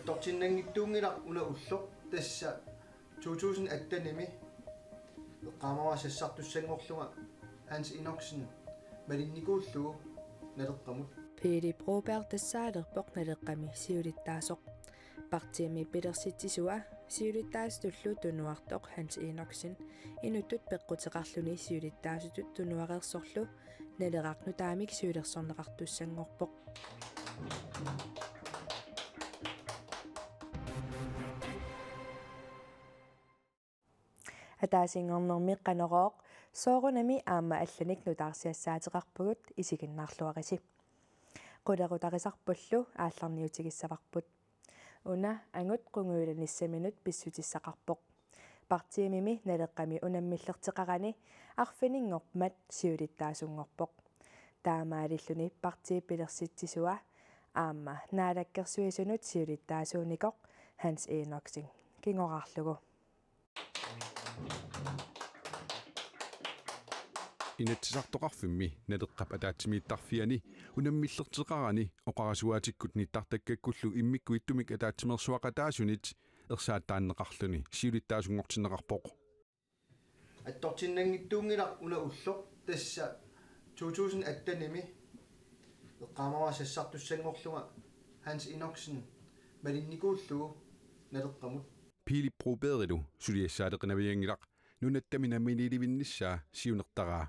Attortinnangittuungilaq una ulloq tassa 2008 eqqaamavasassartussangorlunga Hans Enoksen malinnikuullugu naleqqamut Philly Broberg tassaalerpoq naleqqami siulittaasoq partiimi pilersitsisua siulittaastullu tunuartoq Hans Enoksen inuttut peqqutеқарлүни siulittaasutut tunuareersorlu naleqarnu taamik siulersorneqartussangorpoq атаасингорнэрми канерооқ соорунами аама алланик нутаарсиассаатеқарпугут исигиннаарлуарisi qulерутарисарпуллу аалларниутигиссаварпут уна ангут qunguulanissaminut писсутиссақарпоқ партиимими налеққами унаммиллертеқарани арфинингорпмат сиулиттаасунгорпоқ таамаалиллуни партии пилерситсисуа аама наалаккерсуисунут сиулиттаасууникоқ Hans Enoksen кингораарлугу инатсисартоқарфимми налеққап атаатсимииттарфиани унаммиллертеқарани оқарасуаатиккут ниттартаккаккуллу иммикку иттумик атаатсимерсуақатаасунит ерсааттааннеқарлүни сиулиттаасунгортинеқарпоқ атторtinnangittuungilaq una ulloq tassa 2008 eqqaamavasassartussangorlunga Hans Enoksen malinnikuullugu naleqqamut Philly Broberg suliassaateqinaviangilaq nunattaminamminilivinnissaa siunertaraa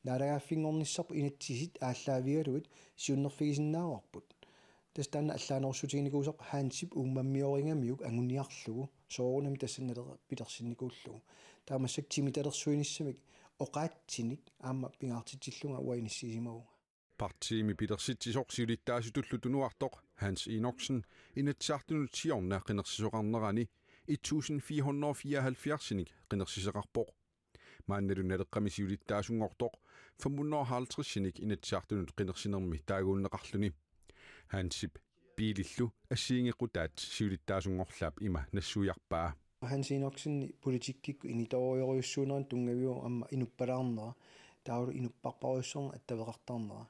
наалагаффингорниссарпу инатсисит ааллаавигалуит сиуннерфигисиннааварпут тастаана аллааноорсутигникуусақ хаансип ууммаммиорингамиук ангуниарлугу соорунами тассанналера пилерсинникууллугу таамассак тимиталерсуиниссамик оқаатсиник аама пингаартитсиллунга уаиниссисимагунга партиими пилерситсисоқ сиулиттаасутуллу тунуартоқ Hans Enoksen инатсаартунут сиорна қинерсисоқарнерани 1474-ник қинерсисеқарпоқ маанналу налеққами сиулиттаасунгортоқ 550-ник инатсаартунут қинерсинерми таагууннеқарлүни Hansip биилиллу ассиингеқутаат сиулиттаасунгорлаап има нассуиарпаа Hans Enoksen политиккикку иниториориуссуунеран тунгавиу амма инуппалаарнера таавалу инуппарпаруссорна аттавеқартарнера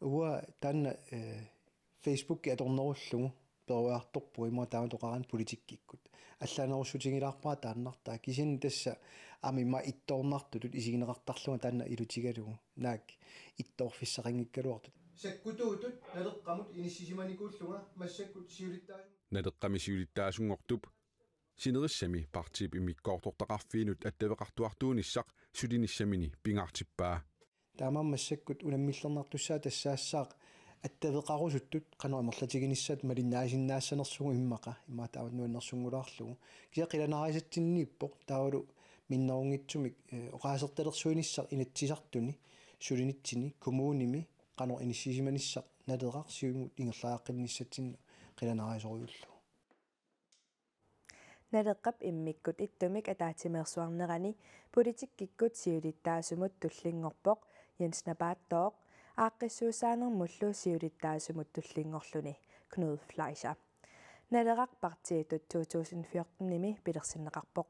уа таанна Facebook аторнеруллугу перуарторпу има тааматоқаран политиккиккут аллаанерусутигилаарпаа тааннартаа кисин тасса амима итторнартутут исигинеқартарлуга таанна илутигалугу наак итторфиссақингиккалуартут саккутуутут налеққамут иниссисиманикууллунга массаккут сиулиттаасун налеққами сиулиттаасунгортуп синериссами партип имиккоортортақарфиинут аттавеқартуартуунissaq сулиниссамини пингаартиппаа таамаа массаккут унаммиллернартуссаа тассаассаақ аттавеқарусуттут канаамерлатигиниссаат малиннаасиннаассанерсугу иммақа имаатаават нуаннерсунгулаарлугу кисеқиланааrisattinniippoq таавалу миннерунгитсумик оқаасерталерсуиниссақ инатсисартуни сулинитсини коммууними канор иниссисиманиссақ налеқар сиумут ингерлааққинниссатсинну қиланаарисориуллу налеққап иммиккут иттумик атаатимерсуарнерани политиккиккут сиулиттаасумут туллингорпоқ Jens Nabattooq ааққиссуусаанермуллу сиулиттаасумут туллингорлуни Knud Fleischer налеқақ партиитут 2014-ними пилерсиннеқарпоқ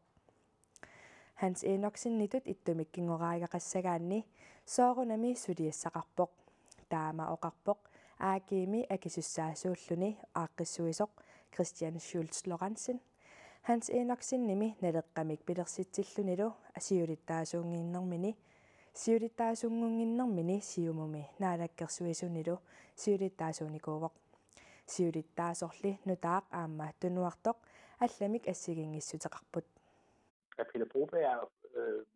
Hans Enoksen нитут иттумик кингораагақассагаанни соорунами сулиассақарпоқ таама оқарпоқ аагими акисуссаасууллуни ааққиссуисоқ Christian Schulz Lorentzen Hans Enoksen ними налеққамик пилерситсиллунилу асиулиттаасуунгииннэрмини сиулиттаасунгунгиннэрмини сиумуми наалаккерсуисунилу сиулиттаасууникуувоқ сиулиттаасорли нутаақ аама тунуартоқ алламик ассигингиссутеқарпут Philly Broberg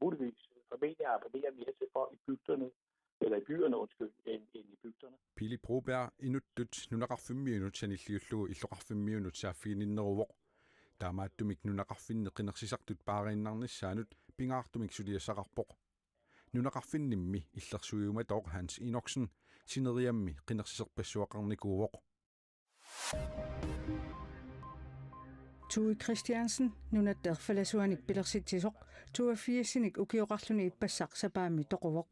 muligvis formentlig abonnerer mere til folk i bygderne, eller i byerne, end i bygderne. Philly Broberg inuttut nunaqarfimmiunut sanilliullugu illoqarfimmiunut saaffigininneruvoq таамааттумик нунақарфинне қинерсисартут паарииннарнissaанут пингаартумик сулиассақарпоқ нунақарфиннимми иллерсуиуматоқ Hans Enoksen синериамми қинерсисерпассуақарникуувоқ Tue Christiansen nunatterfalasuanik pilersittisoq 82-sinik ukioqarluni ippassaq sapaammi toquvoq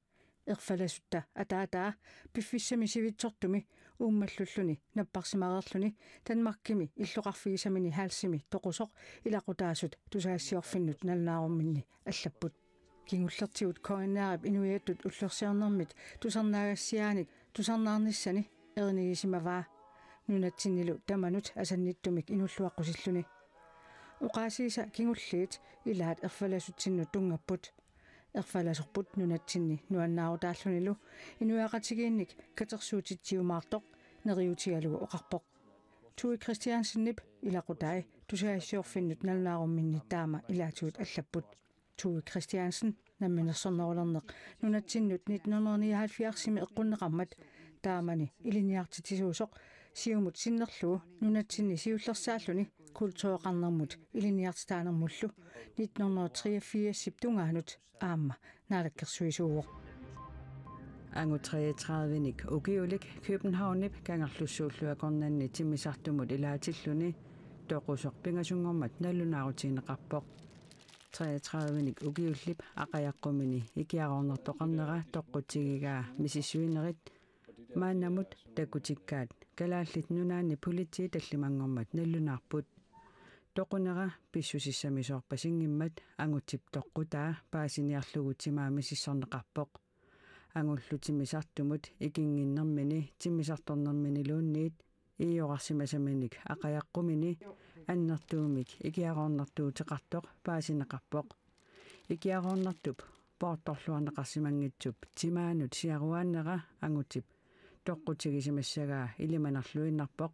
erfalasutta ataataa piffissami sivitsortumi uummallulluni napparsimareerluni tanmarkimi illoqarfigisamini haalsimi toqusoq ilaqutaasut tusaassiorfinnut nalnaarumminni allapput kingullertigut koinnaarip inuiattut ullersiarnermit tusarnaagassiaanik tusarnaarnissani erinigisimavaa nunatsinnilu tamanut asannittumik inulluaqqusilluni uqaasiisa kingulliit ilaat erfalasutsinnu tungapput erfalasorput nunatsinni nuannaarutaallunilu inuaqatigiinnik katersuutitsiumaartoq neriutigalugu oqarpoq Tue Christiansen ilaqutai tusaassiorfinnut nalnaarumminni taama ilaatuut allapput Tue Christiansen namminersornerulerneq nunatsinnud 1979 eqqunneqarmat taamani iliniartitisuusoq siumut sinnerluu nunatsinni siullersaalluni kultuoqarnermut iliniartitaanermullu 1983 tungaanut aamma naalakkersuisuuvoq Angu 33-nik ukiulik Københavnip gangerlussuulluakornanni timmisartumut ilaatilluni toqusoq pingasungormat nallunaarutinneqarpoq 33-nik ukiullip aqayaqqumini ikiaruornertoqarnera toqqutigigaa misissuinerit maannamut takutikkaat kalaallit nunaanni politii tallimangormat nallunaarput toqunera pissusissamisoorpasingimmat angutip toqqutaa paasiniarlugu timaamisissorneqarpoq angullutimmisartumut ikinginnermini timmisartornerminiluunniit iioqarsimasaminik aqayaqqumini annertuumik ikiaruornertuuteqartoq paasineqarpoq ikiaruornertup poortorluarneqarsimangitsup timaanut siaruaannera angutip toqqutigisimасsaгаа ilimanarluinnarpoq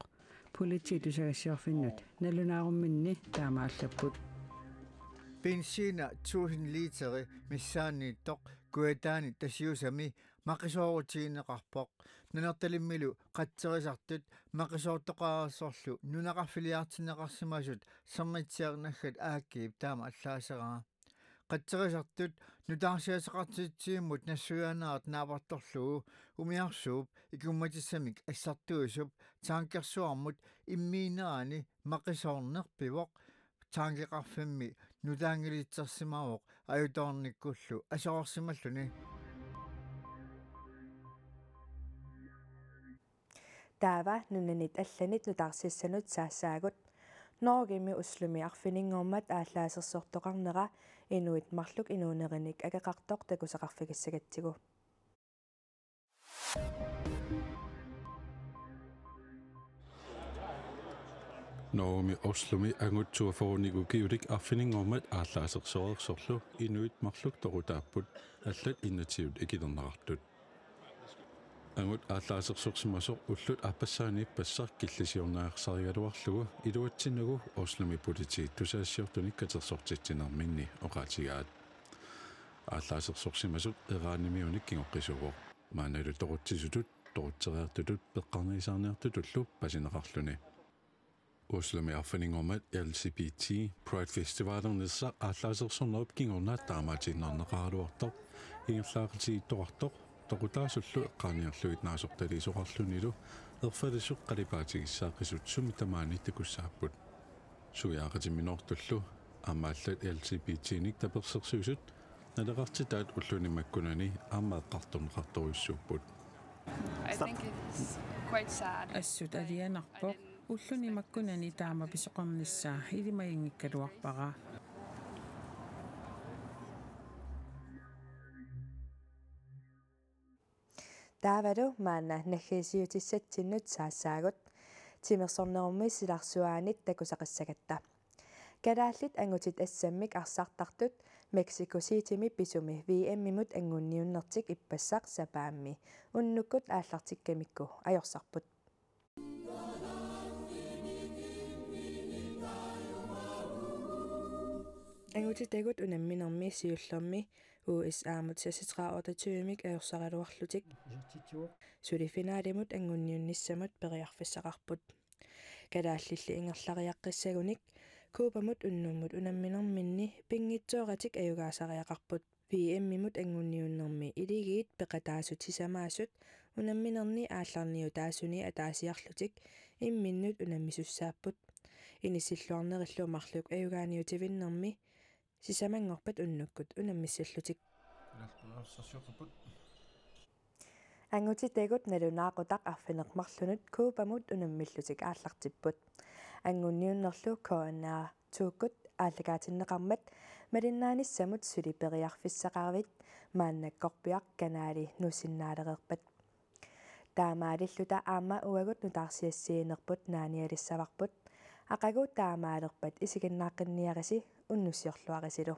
politii tusagassiorfinnut nallunaarumminni taamaallapput Benzina 1000 literi missaanniittoq kuataani tasiusami maqisoorutiineqarpoq nanertalimmilu qatserisartut maqisoortoqaarsorlu nunaqarfiliartineqarsimasut sernitsiarnaggat aakkiip taama allaaseraa qatserisartut nutaarsiasaqartitsiimmut nassuyaanaart naapartorlugu umiarsuup ikummatissamik assartuisup taankersuarmut immiineraani maqisoornerpivoq taangeqarfimmi nutaangilitsersimavoq ajutoornikkullu asoorsimalluni taava nunanit allanit nutaarsiassanut saassaagut Norgimi uslumi arfininngormat ааллаасерсортоqarnera inuit marluk inuunerinik agaqartoq takusaqarfikissagatsigu Noomi Oslumi angutsuafoonigu kiulik arfininngormat ааллаасерсориерсорлу inuit marluk torutaapput allat innatiut ikilernaqartut angut ааллаасерсорсимасоq ullut appassaaniip passar killisiornaarsarigaluarlugu iluatsinugu Oslumi politiit tusaassiortunik katersortitsinerminni oqaatigaat ааллаасерсорсимасут eraanimiunik kingoqqisuvoq maanalu toruttisutut torutteriartutut peqqarnisaarniartutullu pasineqarluni Oslumi arfininngormat LGBT Pride Festivalernersa ааллаасерсорнеруп kingornaat taamaatiinnerneqaaluartoq ingerlaaqatiittoqartoq toqutaasullu eqqaaniarluit naasortaliisoqarlunilu erfalisuq qalipaatigissaaqisut sumi tamaani takussaapput suyaaqatiminortullu aamaallat LGBT-nik tapersersuusut naleqartitaat ullunimakkunani aammaeqqartorneqartoruissuupput I think it's quite sad. Assut alianarpoq ullunimakkunani taama pisoqornissaa ilimaingikkaluarpara taavalu maana naggiisiutissatsinut saassaagut timersornerummi silarsuaanit takusaqissagatta kalaallit angutit assammik arsartartut Mexico City-mi pisumi VM-imut angunniunnertik ippassaq sapaammi unnukkut aallartikkamikku ajorsarput angutitagut unamminermi siullermi USA-mut sasitraortatuumik ajorsaraluarlutik sulifinaalimut angunniunnissamut periarfissaqarput kalaallilli ingerlariaqqissagunik kuupamut unnummut unamminerminni pingitsoораtik ajugaasariaqarput VM-imut angunniunnermi iligiit peqataasutisamaasut unamminerni aallarniu taasuni ataasiarlutik imminnut unammisussaapпут inissilluarnerillu marluk ajugaaniutivinnermi sisamangorpat unnukkut unammissallutik angutitagut nalunaaqutaq arfineqmarlunut kuupamut unammillutik aallartipput angunniunnerlu koonaa tuukkut ааллагаатиннеқармат малиннааниссамут сулипериарфиссақарвит мааннаккорпиақ канаали нусиннаалереерпат таамаалиллута аама уагут нутаарсиассиинерпут нааниалиссаварпут ақагуу таамаалерпат исигиннааққинниариси уннуссиорлуарисилу